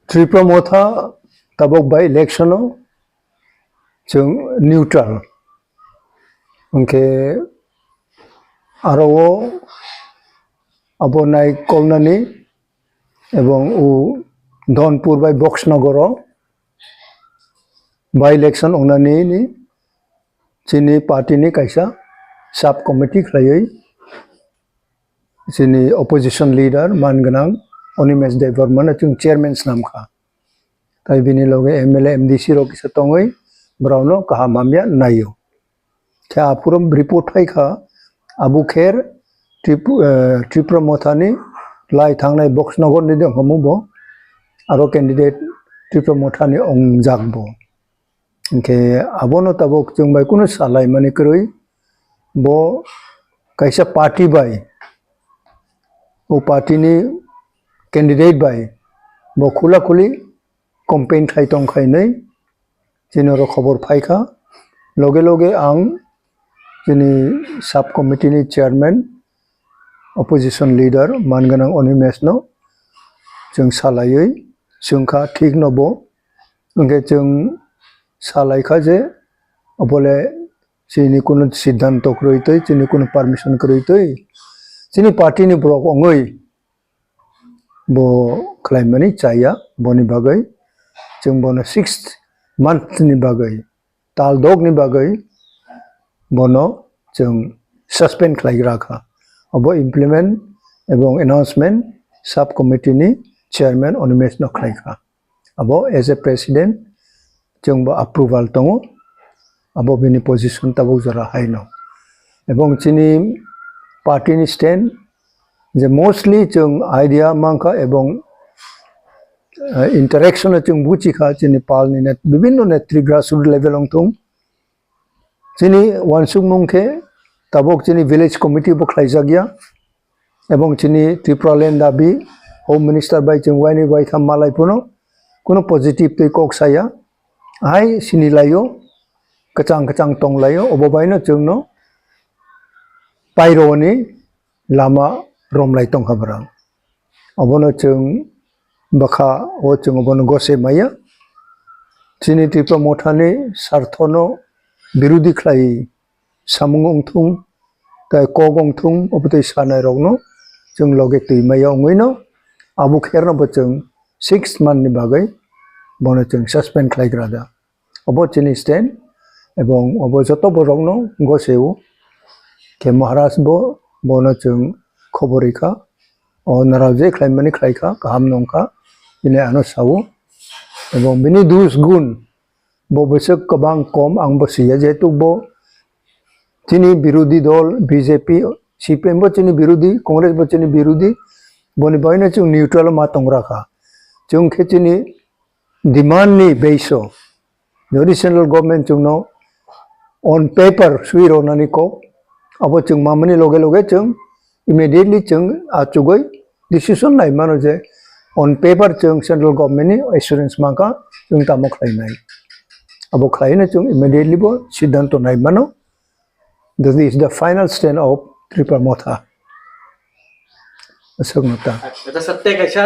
Tipra Motha tabok by election chung neutral unke aro abonai kolnani ebong u Donpur by Boxnagoro by election onani ni chini party ni kaisa sub committee khlaioi chini opposition leader manganang Onimes Deverman chung chairman nam kha tai bini loge MLA MDC ro kisa tongoi brauno kaha mamya nayo kha apuram report hai kha abu kher Tipra Motha ni lai thangnai Boxnagor ni de hamubo aro candidate Tipra Motha ni ongjagbo ke abono tabok chung bai kuno salai mani kroi bo kaisa party bai o party ni candidate bai bo khula khuli campaign khai tong khai nei jinoro khobor phaikha loge loge ang jini sub committee ni chairman opposition leader manganang Onimes no chung salaioi chungkha thik no bo unge chung salai kha je obole chini kuno siddhanto kroitoi chini kuno permission kroitoi chini party ni brok ongoi bo claimani chaya boni bagai chung bono 6th month ni bagai tal dog ni bagai bono chung suspend khlaigra kha abo implement ebong announcement sub committee ni chairman Onimes no khlaikha abo as a president chung bo approval tongo abo bini position tabok jara haino ebong chini party ni stand je mostly chung idea mangka ebong interaction chung buchi kha chini pal ni net bibinno netri grassroots level ong tung chini wansuk mungke tabok chini village committee bo khlaijagya ebong chini Tipra land dabi home minister bai chung waini bai tham malai puno kuno positive te kok saya ai sini layo kachang tong layo obobai no chung no pairo ni lama romlai tong khabrang abono chung bakha o chung abono gose maya chini Tipra Motha ni sarthono birudi khlai samung thung tai kogong thung obotei sanai rogno chung loge tui maya ongoino abu kherno bo chung 6 month ni bagai bono chung suspend khlaigra da obo chini stand ebong obo joto borogno goseu ke maharaj bo bono chung khoborika o naraje khlaimani khlaika kaham nongka ine ano sawu ebong bini dus gun bo besek kabang kom ang bo siya jetu bo chini birudi dol BJP CPM bo chini birudi Congress bo chini birudi boni baina chung neutral ma tongra kha chung khechini demand ni beiso the central government chung no on paper suiro nani ko abo chung mamani loge loge chung immediately chung achugoi decision nai mano je on paper chung central government ni assurance maka chung tamok khainai abo khaina chung immediately bo siddhanto nai mano this is the final stand of Tipra Motha asogmata eta satte kaisa